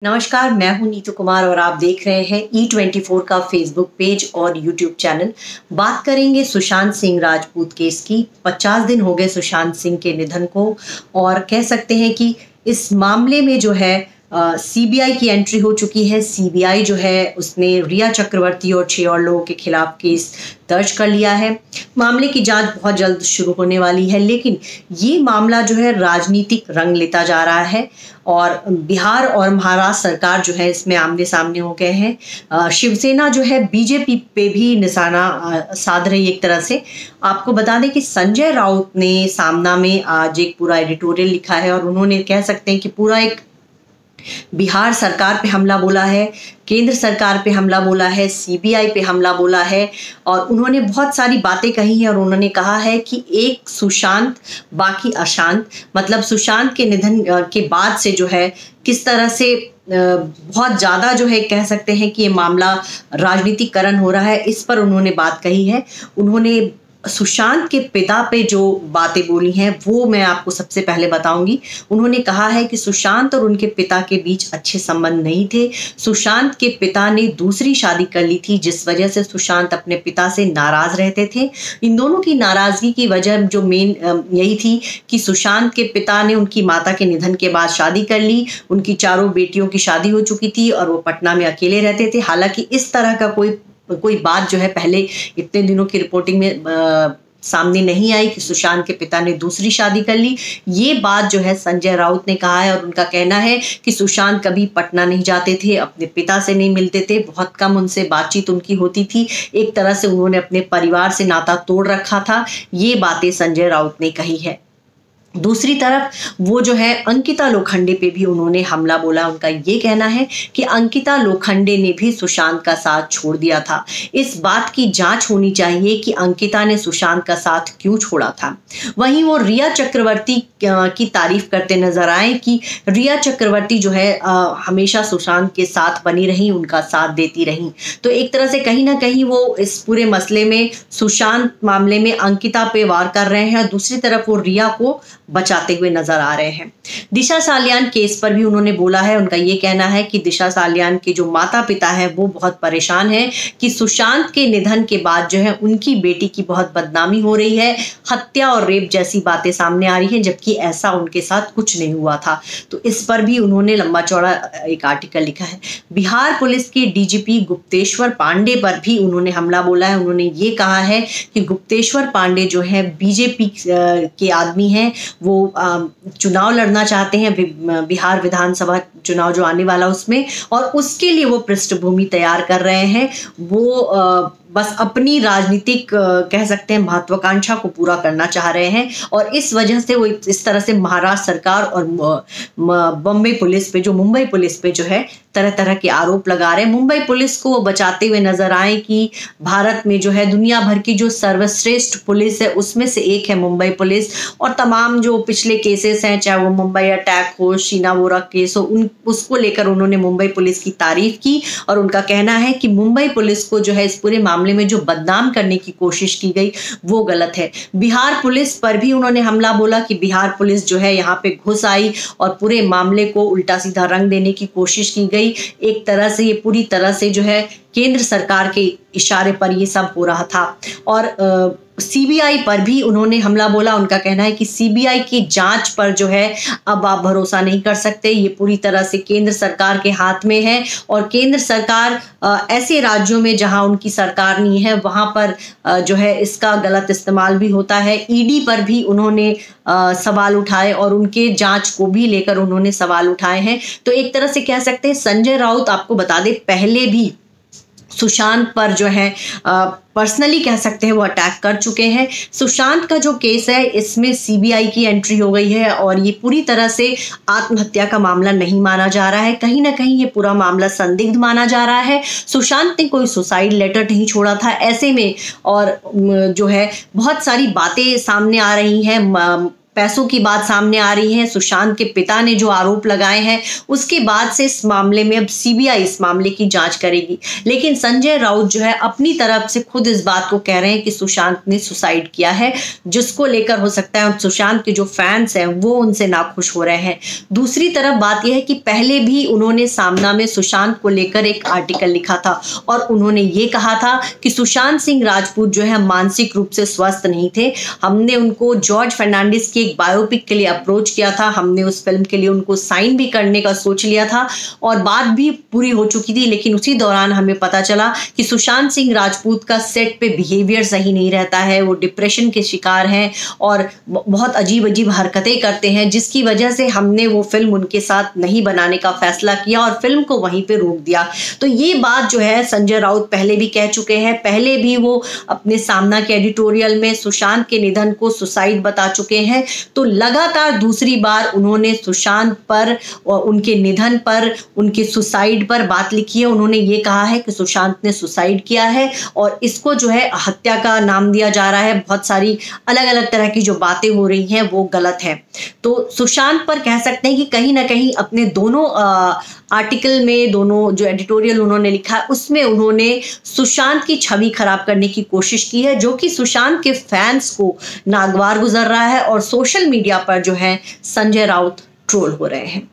नमस्कार, मैं हूं नीतू कुमार और आप देख रहे हैं E24 का फेसबुक पेज और यूट्यूब चैनल। बात करेंगे सुशांत सिंह राजपूत केस की। 50 दिन हो गए सुशांत सिंह के निधन को और कह सकते हैं कि इस मामले में जो है सीबीआई की एंट्री हो चुकी है। सीबीआई जो है उसने रिया चक्रवर्ती और 6 और लोगों के खिलाफ केस दर्ज कर लिया है। मामले की जांच बहुत जल्द शुरू होने वाली है, लेकिन ये मामला जो है राजनीतिक रंग लेता जा रहा है और बिहार और महाराष्ट्र सरकार जो है इसमें आमने सामने हो गए हैं। शिवसेना जो है बीजेपी पे भी निशाना साध रही एक तरह से। आपको बता दें कि संजय राउत ने सामना में आज एक पूरा एडिटोरियल लिखा है और उन्होंने कह सकते हैं कि पूरा एक बिहार सरकार पे हमला बोला है, केंद्र सरकार पे हमला बोला है, सीबीआई पे हमला बोला है और उन्होंने बहुत सारी बातें कही हैं और उन्होंने कहा है कि एक सुशांत बाकी अशांत, मतलब सुशांत के निधन के बाद से जो है किस तरह से बहुत ज़्यादा जो है कह सकते हैं कि ये मामला राजनीतिकरण हो रहा है, इस पर उन्होंने बात कही है। उन्होंने सुशांत के पिता पे जो बातें बोली हैं वो मैं आपको सबसे पहले बताऊंगी। उन्होंने कहा है कि सुशांत और उनके पिता के बीच अच्छे संबंध नहीं थे। सुशांत के पिता ने दूसरी शादी कर ली थी, जिस वजह से सुशांत अपने पिता से नाराज रहते थे। इन दोनों की नाराजगी की वजह जो मेन यही थी कि सुशांत के पिता ने उनकी माता के निधन के बाद शादी कर ली। उनकी चारों बेटियों की शादी हो चुकी थी और वो पटना में अकेले रहते थे। हालांकि इस तरह का कोई बात जो है पहले इतने दिनों की रिपोर्टिंग में सामने नहीं आई कि सुशांत के पिता ने दूसरी शादी कर ली। ये बात जो है संजय राउत ने कहा है और उनका कहना है कि सुशांत कभी पटना नहीं जाते थे, अपने पिता से नहीं मिलते थे, बहुत कम उनसे बातचीत उनकी होती थी। एक तरह से उन्होंने अपने परिवार से नाता तोड़ रखा था। ये बातें संजय राउत ने कही है। दूसरी तरफ वो जो है अंकिता लोखंडे पे भी उन्होंने हमला बोला। उनका ये कहना है कि अंकिता लोखंडे ने भी सुशांत का साथ छोड़ दिया था। इस बात की जांच होनी चाहिए कि अंकिता ने सुशांत का साथ क्यों छोड़ा था। वहीं वो रिया चक्रवर्ती की तारीफ करते नजर आए कि रिया चक्रवर्ती जो है हमेशा सुशांत के साथ बनी रही, उनका साथ देती रही। तो एक तरह से कहीं ना कहीं वो इस पूरे मसले में सुशांत मामले में अंकिता पे वार कर रहे हैं और दूसरी तरफ वो रिया को बचाते हुए नजर आ रहे हैं। दिशा सालियान केस पर भी उन्होंने बोला है। उनका ये कहना है कि दिशा सालियान के जो माता पिता है वो बहुत परेशान है कि सुशांत के निधन के बाद जो है उनकी बेटी की बहुत बदनामी हो रही है, हत्या और रेप जैसी बातें सामने आ रही हैं, जबकि ऐसा उनके साथ कुछ नहीं हुआ था। तो इस पर भी उन्होंने लंबा चौड़ा एक आर्टिकल लिखा है। बिहार पुलिस के डीजीपी गुप्तेश्वर पांडे पर भी उन्होंने हमला बोला है। उन्होंने ये कहा है कि गुप्तेश्वर पांडे जो है बीजेपी के आदमी हैं, वो चुनाव लड़ना चाहते हैं, बिहार विधानसभा चुनाव जो आने वाला उसमें, और उसके लिए वो पृष्ठभूमि तैयार कर रहे हैं। वो बस अपनी राजनीतिक कह सकते हैं महत्वाकांक्षा को पूरा करना चाह रहे हैं और इस वजह से वो इस तरह से महाराष्ट्र सरकार और मुंबई पुलिस पे जो है तरह तरह के आरोप लगा रहे हैं। मुंबई पुलिस को वो बचाते हुए नजर आए कि भारत में जो है दुनिया भर की जो सर्वश्रेष्ठ पुलिस है उसमें से एक है मुंबई पुलिस, और तमाम जो पिछले केसेस हैं, चाहे वो मुंबई अटैक हो, शीना बोरा केस हो, उसको लेकर उन्होंने मुंबई पुलिस की तारीफ की और उनका कहना है कि मुंबई पुलिस को जो है इस पूरे मामले में जो बदनाम करने की कोशिश की गई वो गलत है। बिहार पुलिस पर भी उन्होंने हमला बोला कि बिहार पुलिस जो है यहाँ पे घुस आई और पूरे मामले को उल्टा सीधा रंग देने की कोशिश की गई। एक तरह से ये पूरी तरह से जो है केंद्र सरकार के इशारे पर ये सब हो रहा था। और सीबीआई पर भी उन्होंने हमला बोला। उनका कहना है कि सीबीआई की जांच पर जो है अब आप भरोसा नहीं कर सकते, ये पूरी तरह से केंद्र सरकार के हाथ में है और केंद्र सरकार ऐसे राज्यों में जहां उनकी सरकार नहीं है वहां पर जो है इसका गलत इस्तेमाल भी होता है। ईडी पर भी उन्होंने सवाल उठाए और उनके जांच को भी लेकर उन्होंने सवाल उठाए हैं। तो एक तरह से कह सकते हैं संजय राउत, आपको बता दें, पहले भी सुशांत पर जो है पर्सनली कह सकते हैं वो अटैक कर चुके हैं। सुशांत का जो केस है इसमें सीबीआई की एंट्री हो गई है और ये पूरी तरह से आत्महत्या का मामला नहीं माना जा रहा है। कहीं ना कहीं ये पूरा मामला संदिग्ध माना जा रहा है। सुशांत ने कोई सुसाइड लेटर नहीं छोड़ा था ऐसे में, और जो है बहुत सारी बातें सामने आ रही हैं। पैसों की बात सामने आ रही है, सुशांत के पिता ने जो आरोप लगाए हैं उसके बाद से इस मामले में अब सीबीआई इस मामले की जांच करेगी। लेकिन संजय राउत जो है अपनी तरफ से खुद इस बात को कह रहे हैं कि सुशांत ने सुसाइड किया है, जिसको लेकर हो सकता है सुशांत के जो फैंस हैं वो उनसे नाखुश हो रहे हैं। दूसरी तरफ बात यह है कि पहले भी उन्होंने सामना में सुशांत को लेकर एक आर्टिकल लिखा था और उन्होंने ये कहा था कि सुशांत सिंह राजपूत जो है मानसिक रूप से स्वस्थ नहीं थे। हमने उनको जॉर्ज फर्नांडिस की एक बायोपिक के लिए अप्रोच किया था, हमने उस फिल्म के लिए उनको साइन भी करने का सोच लिया था और बात भी पूरी हो चुकी थी, लेकिन उसी दौरान हमें पता चला कि सुशांत सिंह राजपूत का सेट पे बिहेवियर सही नहीं रहता है, वो डिप्रेशन के शिकार हैं और बहुत अजीब अजीब हरकतें करते हैं, जिसकी वजह से हमने वो फिल्म उनके साथ नहीं बनाने का फैसला किया और फिल्म को वहीं पे रोक दिया। तो ये बात जो है संजय राउत पहले भी कह चुके हैं, पहले भी वो अपने सामना के एडिटोरियल में सुशांत के निधन को सुसाइड बता चुके हैं। तो लगातार दूसरी बार उन्होंने सुशांत पर और उनके निधन पर, उनके सुसाइड पर बात लिखी है। उन्होंने ये कहा है कि सुशांत ने सुसाइड किया है और इसको जो है हत्या का नाम दिया जा रहा है। बहुत सारी अलग अलग तरह की जो बातें हो रही हैं वो गलत है। तो सुशांत पर कह सकते हैं कि कहीं ना कहीं अपने दोनों आर्टिकल में, दोनों जो एडिटोरियल उन्होंने लिखा है उसमें उन्होंने सुशांत की छवि खराब करने की कोशिश की है, जो कि सुशांत के फैंस को नागवार गुजर रहा है और सोशल मीडिया पर जो है संजय राउत ट्रोल हो रहे हैं।